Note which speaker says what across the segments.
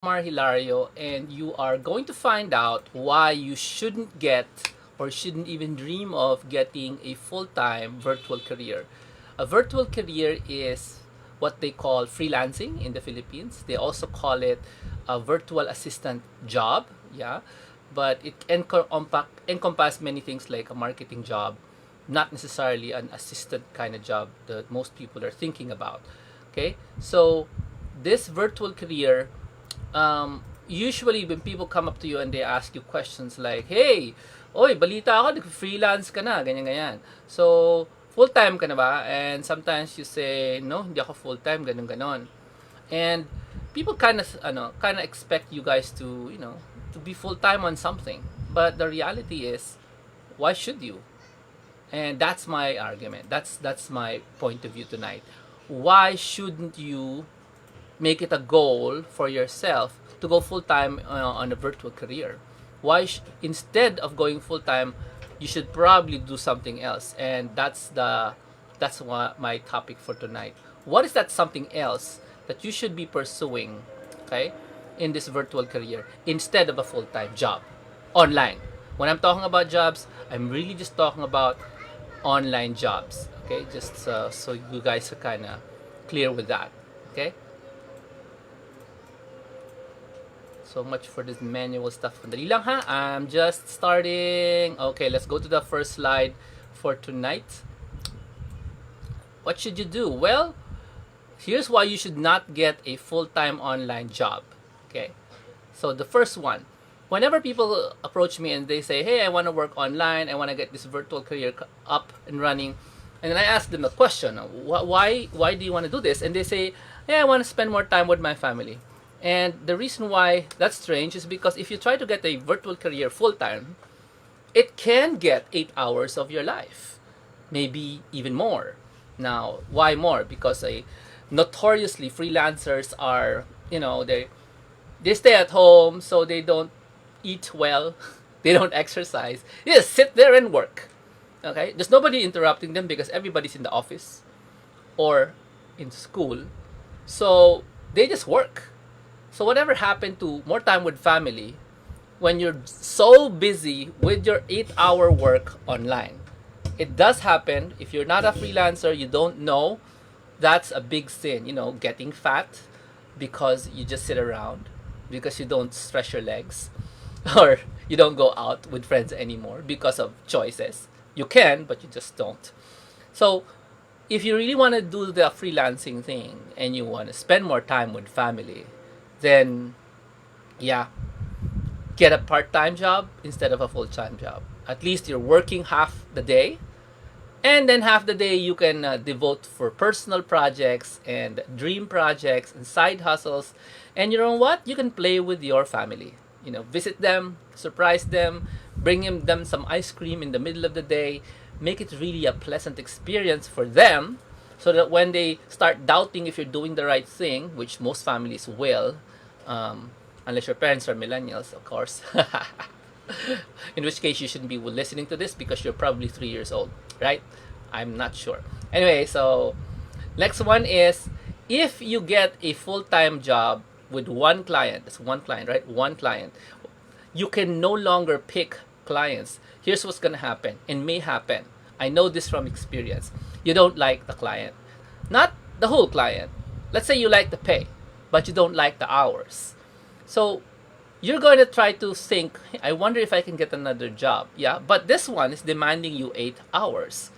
Speaker 1: Hilario, and you are going to find out why you shouldn't get or shouldn't even dream of getting a full-time virtual career. A virtual career is what they call freelancing in the Philippines. They also call it a virtual assistant job, yeah. But it encompass many things like a marketing job, not necessarily an assistant kind of job that most people are thinking about. Okay, so this virtual career, usually when people come up to you and they ask you questions like, hey, oy, balita ako, freelance ka na, ganyan, ganyan. So, full-time ka na ba? And sometimes you say, no, hindi ako full-time, ganun, ganon. And people kind of expect you guys to, to be full-time on something. But the reality is, why should you? And that's my argument. That's my point of view tonight. Why shouldn't you make it a goal for yourself to go full time on a virtual career? Instead of going full time, you should probably do something else, and that's what my topic for tonight. What is that something else that you should be pursuing, okay, in this virtual career instead of a full time job online? When I'm talking about jobs, I'm really just talking about online jobs. Okay, just so you guys are kind of clear with that. Okay. So much for this manual stuff. Madali lang ha. I'm just starting. Okay, let's go to the first slide for tonight. What should you do? Well, here's why you should not get a full-time online job. Okay. So the first one, whenever people approach me and they say, hey, I want to work online, I want to get this virtual career up and running, and then I ask them a question, why do you want to do this? And they say, hey, I want to spend more time with my family. And the reason why that's strange is because if you try to get a virtual career full-time, it can get 8 hours of your life, maybe even more. Now, why more? Because notoriously freelancers are, they stay at home, so they don't eat well, they don't exercise. They just sit there and work. Okay, there's nobody interrupting them because everybody's in the office or in school, so they just work. So whatever happened to more time with family when you're so busy with your 8-hour work online? It does happen. If you're not a freelancer, you don't know, that's a big sin. Getting fat because you just sit around, because you don't stretch your legs, or you don't go out with friends anymore because of choices. You can, but you just don't. So if you really want to do the freelancing thing and you want to spend more time with family, then yeah, get a part-time job instead of a full-time job. At least you're working half the day, and then half the day you can devote for personal projects and dream projects and side hustles. And you know what? You can play with your family. Visit them, surprise them, bring them some ice cream in the middle of the day. Make it really a pleasant experience for them, so that when they start doubting if you're doing the right thing, which most families will, unless your parents are millennials, of course. In which case you shouldn't be listening to this because you're probably 3 years old, right? I'm not sure. Anyway, so next one is, if you get a full-time job with one client, that's one client, right? One client, you can no longer pick clients. Here's what's gonna happen, and may happen. I know this from experience. You don't like the client, not the whole client. Let's say you like the pay, but you don't like the hours. So you're going to try to think, hey, I wonder if I can get another job. Yeah, but this one is demanding you 8 hours.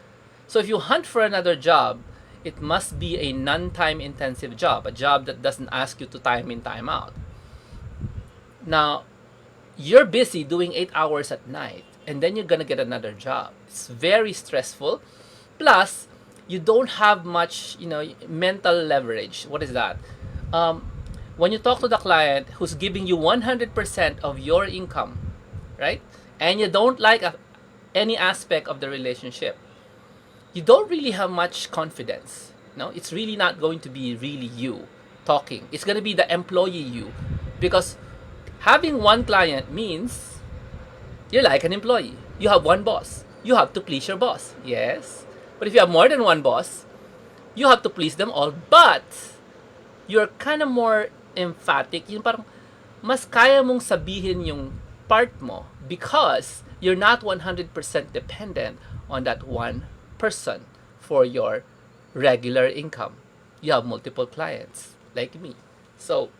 Speaker 1: So if you hunt for another job, it must be a non-time intensive job, a job that doesn't ask you to time in, time out. Now, you're busy doing 8 hours at night, and then you're going to get another job. It's very stressful. Plus, you don't have much, mental leverage. What is that? When you talk to the client who's giving you 100% of your income, right? And you don't like any aspect of the relationship, you don't really have much confidence. No, it's really not going to be really you talking. It's going to be the employee you, because having one client means you're like an employee. You have one boss. You have to please your boss. Yes. But if you have more than one boss, you have to please them all. But you're kind of more emphatic. Yung parang, mas kaya mong sabihin yung part mo because you're not 100% dependent on that one person for your regular income. You have multiple clients like me. So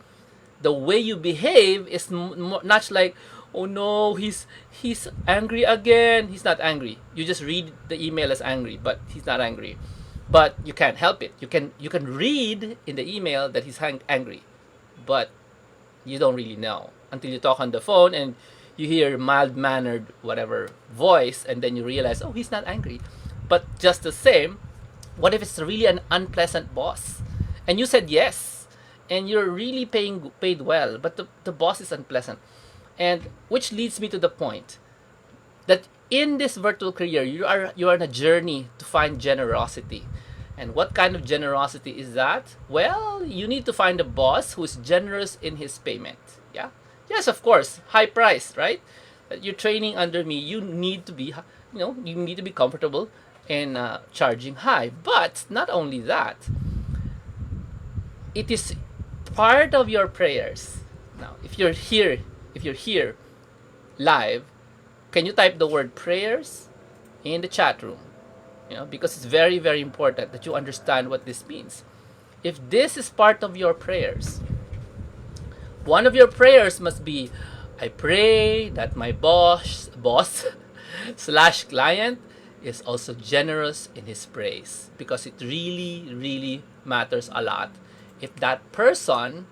Speaker 1: the way you behave is not like, oh no, he's angry again. He's not angry. You just read the email as angry, but he's not angry. But you can't help it. You can read in the email that he's angry, but you don't really know until you talk on the phone and you hear mild-mannered whatever voice, and then you realize, oh, he's not angry. But just the same, what if it's really an unpleasant boss, and you said yes, and you're really paid well, but the boss is unpleasant, and which leads me to the point that in this virtual career, you are on a journey to find generosity. And what kind of generosity is that? Well, you need to find a boss who is generous in his payment. Yeah. Yes, of course, high price, right? You're training under me. You need to be, you need to be comfortable in charging high. But not only that, it is part of your prayers. Now, if you're here live, can you type the word prayers in the chat room? Because it's very, very important that you understand what this means. If this is part of your prayers, one of your prayers must be, I pray that my boss slash client is also generous in his praise, because it really, really matters a lot. If that person,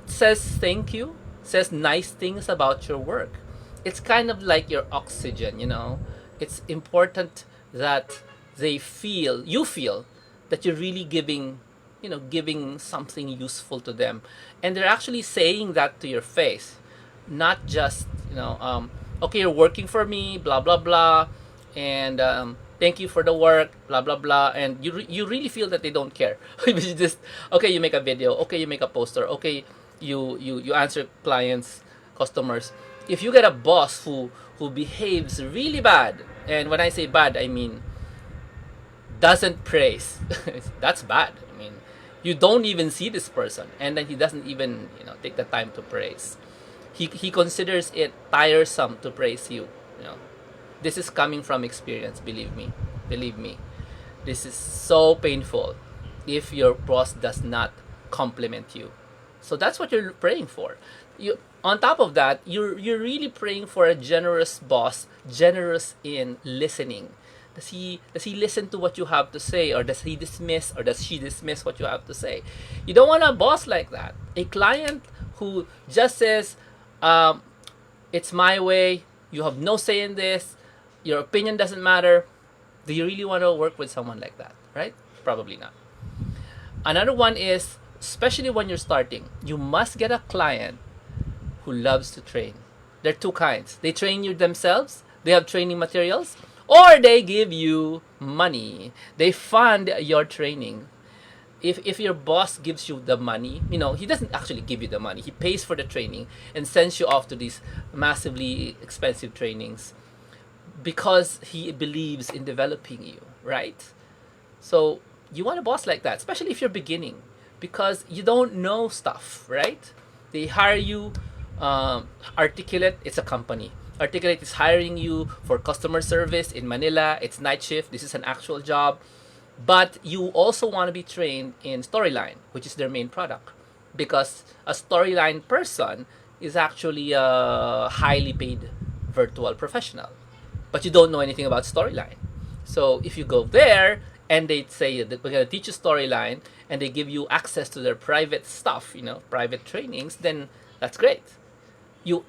Speaker 1: says thank you, says nice things about your work, it's kind of like your oxygen, It's important that you feel that you're really giving something useful to them, and they're actually saying that to your face, not just okay, you're working for me, blah blah blah, and thank you for the work, blah blah blah, and you really feel that they don't care. It's just, okay, you make a video, okay, you make a poster, okay, you answer customers. If you get a boss who behaves really bad, and when I say bad, I mean doesn't praise, that's bad. I mean, you don't even see this person, and then he doesn't even take the time to praise. He considers it tiresome to praise you. This is coming from experience. Believe me. This is so painful if your boss does not compliment you. So that's what you're praying for. On top of that, you're really praying for a generous boss, generous in listening. Does he listen to what you have to say, or does he dismiss, or does she dismiss what you have to say? You don't want a boss like that. A client who just says, it's my way, you have no say in this, your opinion doesn't matter. Do you really want to work with someone like that, right? Probably not. Another one is, especially when you're starting, you must get a client who loves to train. There are two kinds. They train you themselves, they have training materials, or they give you money. They fund your training. If your boss gives you the money, he doesn't actually give you the money. He pays for the training and sends you off to these massively expensive trainings because he believes in developing you, right? So you want a boss like that, especially if you're beginning, because you don't know stuff, right? They hire you. Articulate, it's a company. Articulate is hiring you for customer service in Manila. It's night shift. This is an actual job. But you also want to be trained in Storyline, which is their main product, because a Storyline person is actually a highly paid virtual professional, but you don't know anything about Storyline. So if you go there and they say that we're going to teach you Storyline, and they give you access to their private stuff, private trainings, then that's great. You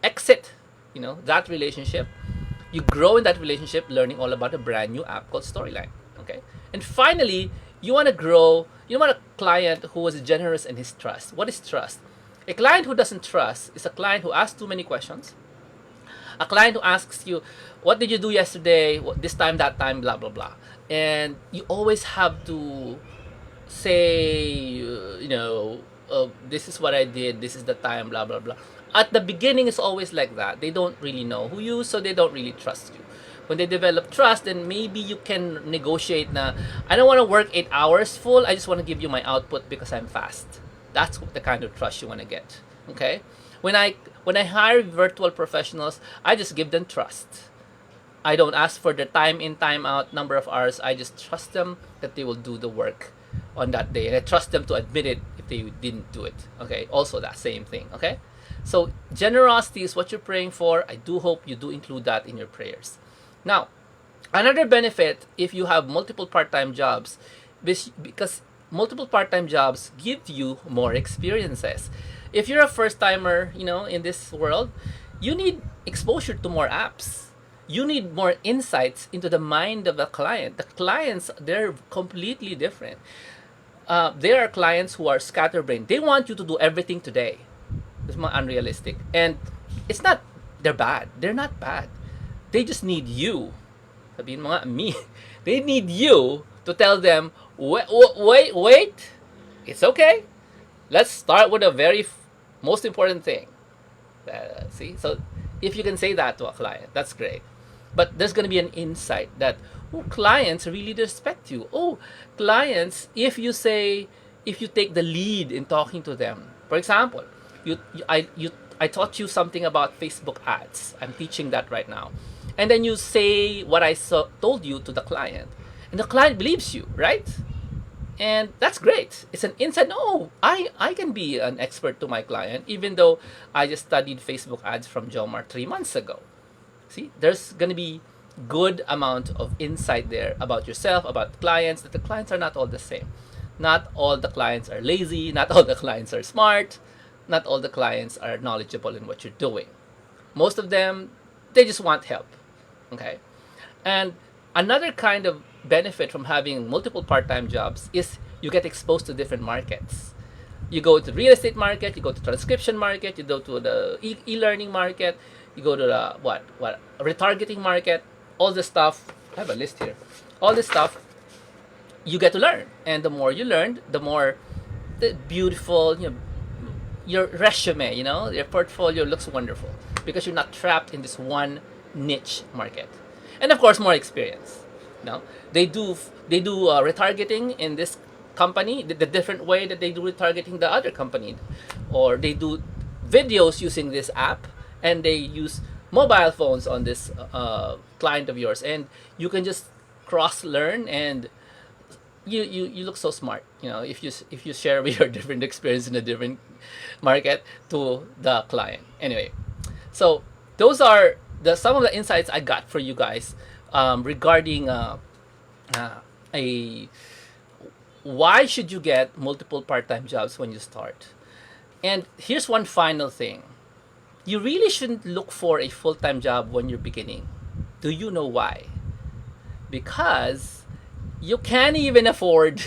Speaker 1: exit that relationship, you grow in that relationship, learning all about a brand new app called Storyline. Okay, and finally, you want to grow. You want a client who is generous in his trust. What is trust? A client who doesn't trust is a client who asks too many questions. A client who asks you, what did you do yesterday, this time, that time, blah blah blah, and you always have to say, this is what I did, this is the time, blah blah blah. At the beginning, it's always like that. They don't really know who you, so they don't really trust you. When they develop trust, then maybe you can negotiate na, I don't want to work 8 hours full, I just want to give you my output because I'm fast. That's the kind of trust you want to get. Okay, when I hire virtual professionals, I just give them trust. I don't ask for the time in, time out number of hours. I just trust them that they will do the work on that day, and I trust them to admit it if they didn't do it. Okay, also that same thing. Okay, so generosity is what you're praying for. I do hope you do include that in your prayers. Now, another benefit if you have multiple part-time jobs, because multiple part-time jobs give you more experiences. If you're a first-timer, in this world, you need exposure to more apps. You need more insights into the mind of a client. The clients, they're completely different. There are clients who are scatterbrained. They want you to do everything today. It's more unrealistic. And it's not, they're bad. They're not bad. They just need you. Sabihin mo nga, me. They need you to tell them, wait. It's okay. Let's start with the most important thing. See? So if you can say that to a client, that's great. But there's going to be an insight that clients really respect you. Clients, if you take the lead in talking to them. For example, I taught you something about Facebook ads. I'm teaching that right now. And then you say what I told you to the client. And the client believes you, right? And that's great. It's an insight. No, I can be an expert to my client, even though I just studied Facebook ads from Jomar 3 months ago. See, there's going to be good amount of insight there about yourself, about clients, that the clients are not all the same. Not all the clients are lazy. Not all the clients are smart. Not all the clients are knowledgeable in what you're doing. Most of them, they just want help. Okay? And another kind of benefit from having multiple part-time jobs is you get exposed to different markets. You go to the real estate market, you go to transcription market, you go to the e-learning market, you go to the retargeting market, all this stuff. I have a list here. All this stuff you get to learn, and the more you learn, the more beautiful your resume, your portfolio looks wonderful because you're not trapped in this one niche market. And of course, more experience. They do retargeting in this company the different way that they do retargeting the other company, or they do videos using this app, and they use mobile phones on this client of yours, and you can just cross learn, and you look so smart, if you share your different experience in a different market to the client. Anyway, so those are some of the insights I got for you guys regarding why should you get multiple part-time jobs when you start. And here's one final thing. You really shouldn't look for a full-time job when you're beginning. Do you know why? Because you can't even afford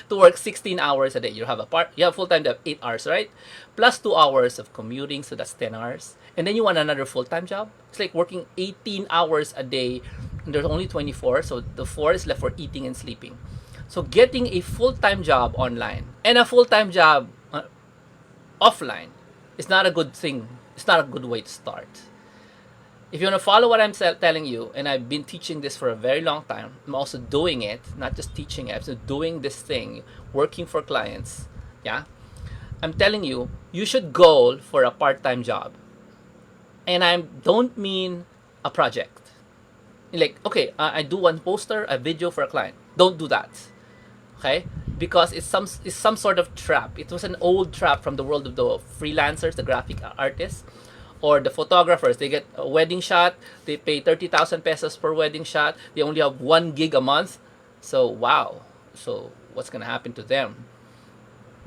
Speaker 1: to work 16 hours a day. You have full-time job 8 hours, right? Plus 2 hours of commuting, so that's 10 hours. And then you want another full-time job? It's like working 18 hours a day, and there's only 24, so the 4 is left for eating and sleeping. So getting a full-time job online and a full-time job offline is not a good thing. It's not a good way to start. If you want to follow what I'm telling you, and I've been teaching this for a very long time, I'm also doing it, not just teaching it, I'm doing this thing, working for clients, yeah? I'm telling you, you should go for a part-time job. And I don't mean a project. Like, okay, I do one poster, a video for a client. Don't do that, okay? Because it's some sort of trap. It was an old trap from the world of the freelancers, the graphic artists, or the photographers. They get a wedding shot. They pay 30,000 pesos per wedding shot. They only have 1 gig a month. So, wow. So, what's going to happen to them?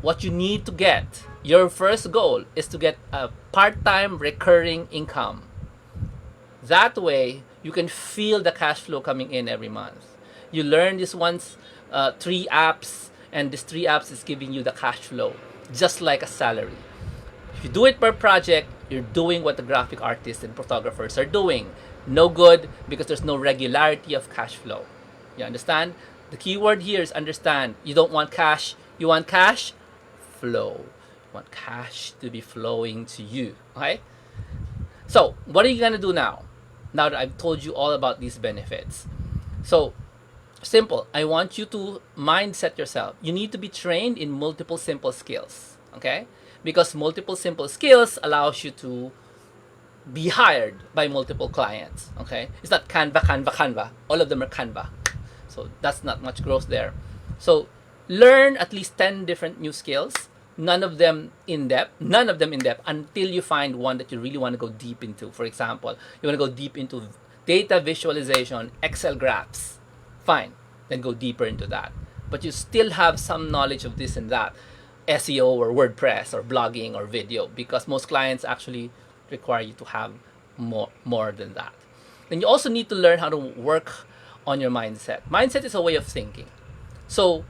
Speaker 1: What you need to get, your first goal is to get a part-time recurring income. That way, you can feel the cash flow coming in every month. You learn this once, 3 apps, and these 3 apps is giving you the cash flow, just like a salary. If you do it per project, you're doing what the graphic artists and photographers are doing. No good, because there's no regularity of cash flow. You understand? The key word here is understand. You don't want cash. You want cash flow. You want cash to be flowing to you. Okay? So, what are you going to do now? Now that I've told you all about these benefits. So, simple. I want you to mindset yourself. You need to be trained in multiple simple skills. okay? Because multiple simple skills allows you to be hired by multiple clients, okay? It's not Canva, Canva, Canva. All of them are Canva. So that's not much growth there. So learn at least 10 different new skills, none of them in depth until you find one that you really want to go deep into. For example, you want to go deep into data visualization, Excel graphs. Fine, then go deeper into that. But you still have some knowledge of this and that, SEO or WordPress or blogging or video, because most clients actually require you to have more than that. Then you also need to learn how to work on your mindset. Mindset is a way of thinking. So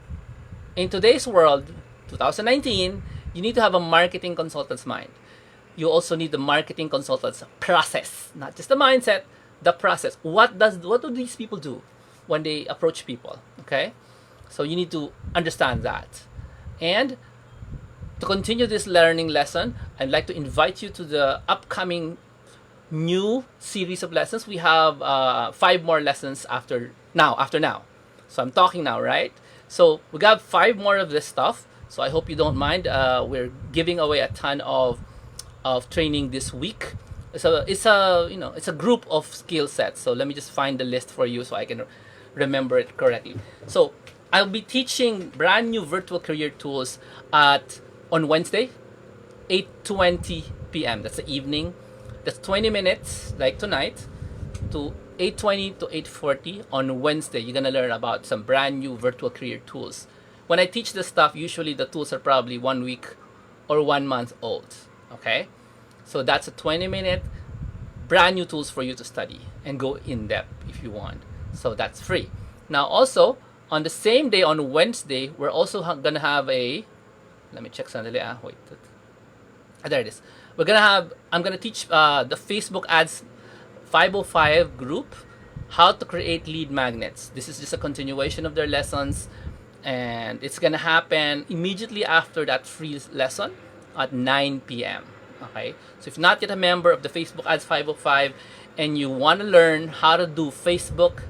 Speaker 1: in today's world, 2019, you need to have a marketing consultant's mind. You also need the marketing consultant's process, not just the mindset, the process. What do these people do when they approach people? Okay, so you need to understand that. And to continue this learning lesson, I'd like to invite you to the upcoming new series of lessons. We have 5 more lessons after now. So I'm talking now, right? So we got 5 more of this stuff. So I hope you don't mind. We're giving away a ton of training this week. So it's a group of skill sets. So let me just find the list for you so I can remember it correctly. So I'll be teaching brand new virtual career tools on Wednesday, 8:20 p.m. That's the evening. That's 20 minutes, like tonight, to 8:20 to 8:40 on Wednesday. You're gonna learn about some brand new virtual career tools. When I teach this stuff, usually the tools are probably 1 week or 1 month old. Okay, so that's a 20-minute brand new tools for you to study and go in depth if you want. So that's free. Now also on the same day, on Wednesday, we're also gonna have a, let me check sandali. Wait. There it is. I'm gonna teach the Facebook Ads 505 group how to create lead magnets. This is just a continuation of their lessons, and it's gonna happen immediately after that free lesson at 9 p.m. Okay, so if not yet a member of the Facebook Ads 505 and you want to learn how to do Facebook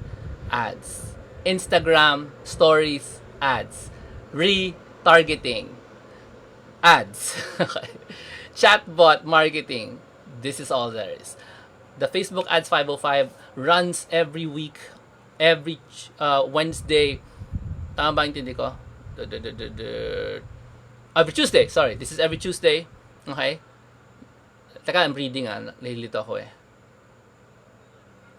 Speaker 1: ads, Instagram stories ads, retargeting ads, chatbot marketing, this is all there is. The Facebook Ads 505 runs every week, every Wednesday. Tama ba intindi ko? Every Tuesday, sorry. This is every Tuesday. Okay? Teka, I'm reading nalilito ako eh.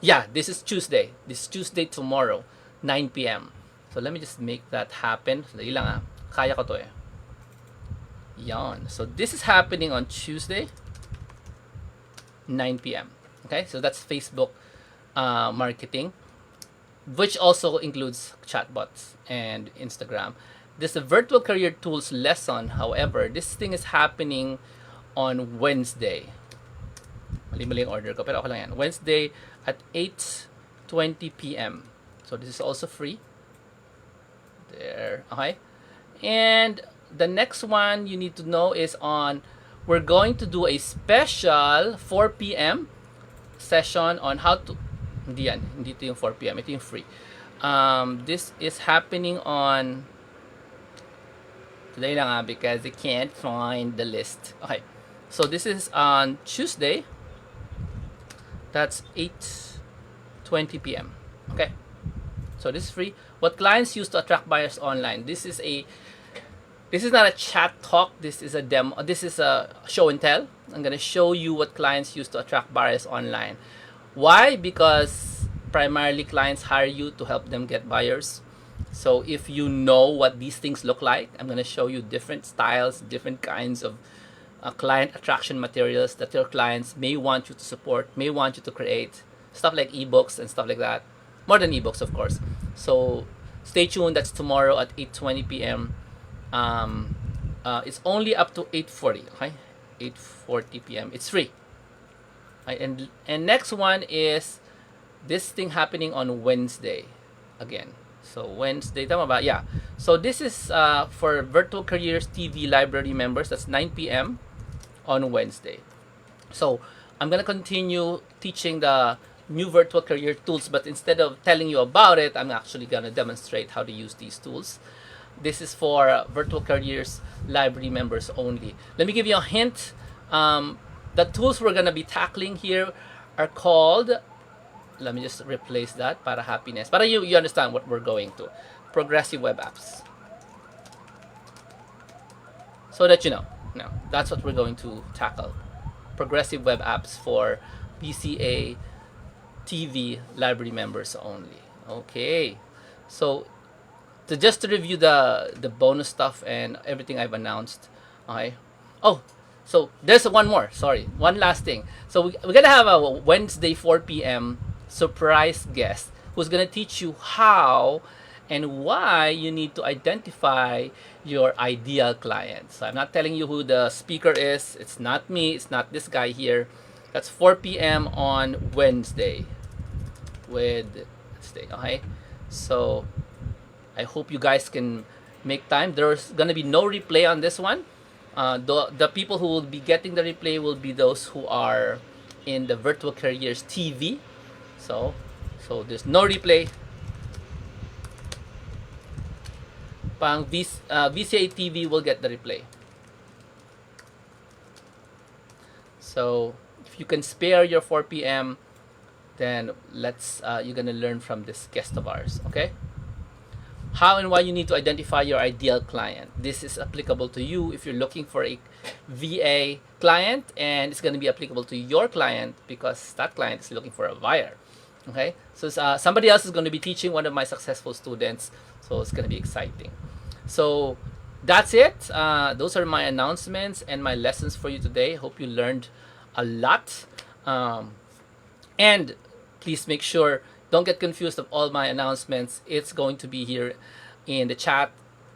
Speaker 1: Yeah, this is Tuesday. This is Tuesday tomorrow, 9 p.m. So let me just make that happen. Dali lang Kaya ko to eh. Yan. So this is happening on Tuesday, 9 p.m. Okay, so that's Facebook marketing, which also includes chatbots and Instagram. This is a virtual career tools lesson. However, this thing is happening on Wednesday. Mali yung order ko, pero okay lang yan. Wednesday at 8:20 p.m. So this is also free. There, okay. And the next one you need to know is we're going to do a special 4 p.m. session on how to, hindi ito yung 4 p.m. Ito yung free. This is happening on, today lang because I can't find the list. Okay, so this is on Tuesday. That's 8:20 p.m. Okay, so this is free. What clients use to attract buyers online. This is not a chat talk. This is a demo. This is a show and tell. I'm gonna show you what clients use to attract buyers online. Why? Because primarily clients hire you to help them get buyers. So if you know what these things look like, I'm gonna show you different styles, different kinds of client attraction materials that your clients may want you to support, may want you to create. Stuff like ebooks and stuff like that. More than ebooks, of course. So stay tuned. That's tomorrow at 8:20 p.m. It's only up to 8:40. Okay, 8:40 p.m. It's free. Right, and next one is this thing happening on Wednesday again. So Wednesday, tama ba? Yeah. So this is for Virtual Careers TV Library members. That's 9 p.m. on Wednesday. So I'm gonna continue teaching the new virtual career tools, but instead of telling you about it, I'm actually gonna demonstrate how to use these tools. This is for Virtual Careers Library members only. Let me give you a hint. The tools we're going to be tackling here are called, let me just replace that, para happiness. Para you understand what we're going to. Progressive web apps. So that you know. No, that's what we're going to tackle. Progressive web apps for VCA-TV Library members only. Okay. So just to review the bonus stuff and everything I've announced. Okay. Oh, so there's one more. Sorry, one last thing. So we're gonna have a Wednesday 4 p.m. surprise guest who's gonna teach you how and why you need to identify your ideal client. So I'm not telling you who the speaker is. It's not me. It's not this guy here. That's 4 p.m. on Wednesday. Okay. So I hope you guys can make time. There's gonna be no replay on this one. The people who will be getting the replay will be those who are in the Virtual Careers TV. So there's no replay. Pang VCA-TV will get the replay. So if you can spare your 4 p.m., then you're gonna learn from this guest of ours. Okay. How and why you need to identify your ideal client. This is applicable to you if you're looking for a VA client, and it's going to be applicable to your client because that client is looking for a buyer. Okay, so somebody else is going to be teaching one of my successful students, so it's going to be exciting. So that's it. Those are my announcements and my lessons for you today. Hope you learned a lot. And please make sure, don't get confused of all my announcements. It's going to be here in the chat.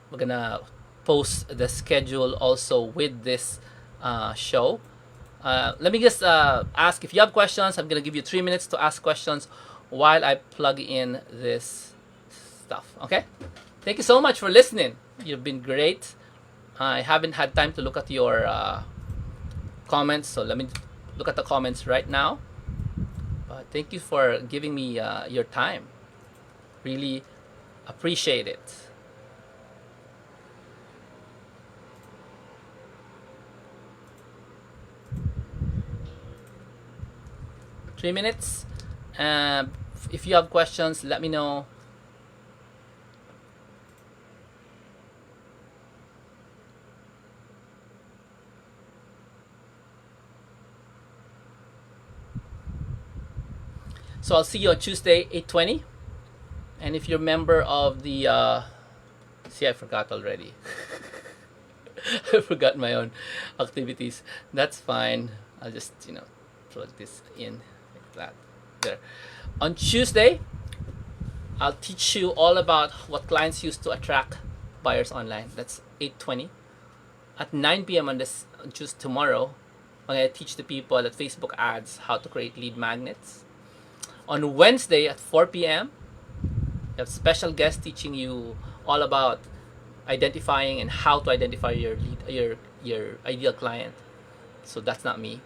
Speaker 1: We're gonna post the schedule also with this show. Let me just ask if you have questions. I'm gonna give you 3 minutes to ask questions while I plug in this stuff. Okay? Thank you so much for listening. You've been great. I haven't had time to look at your comments, so let me look at the comments right now. Thank you for giving me your time. Really appreciate it. Three minutes. If you have questions, let me know. So I'll see you on Tuesday, 8:20. And if you're a member of the, see, I forgot already. I forgot my own activities. That's fine. I'll just, plug this in like that. There. On Tuesday, I'll teach you all about what clients use to attract buyers online. That's 8:20. At 9 p.m. on tomorrow, I'm going to teach the people at Facebook ads how to create lead magnets. On Wednesday at 4 p.m., we have special guests teaching you all about identifying and how to identify your ideal client. So that's not me,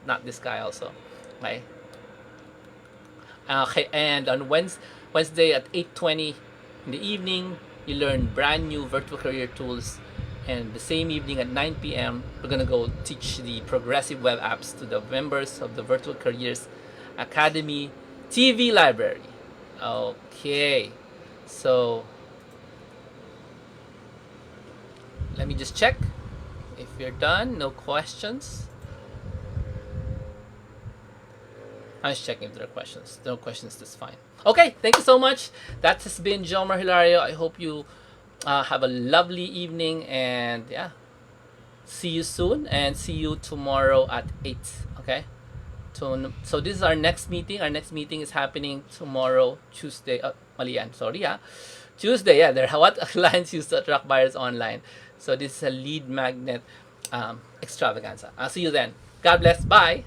Speaker 1: not this guy also. Okay. And on Wednesday at 8:20 in the evening, you learn brand new virtual career tools. And the same evening at 9 p.m., we're gonna go teach the progressive web apps to the members of the Virtual Careers Academy TV Library. Okay, so let me just check if you're done. No questions. I'm just checking if there are questions. No questions, that's fine. Okay, thank you so much. That has been Jomar Hilario. I hope you have a lovely evening, and yeah, see you soon, and see you tomorrow at 8. Okay. So this is our next meeting. Our next meeting is happening tomorrow, Tuesday. Mali yan. Sorry, Tuesday. Yeah, there. What clients use to attract buyers online. So this is a lead magnet extravaganza. I'll see you then. God bless. Bye.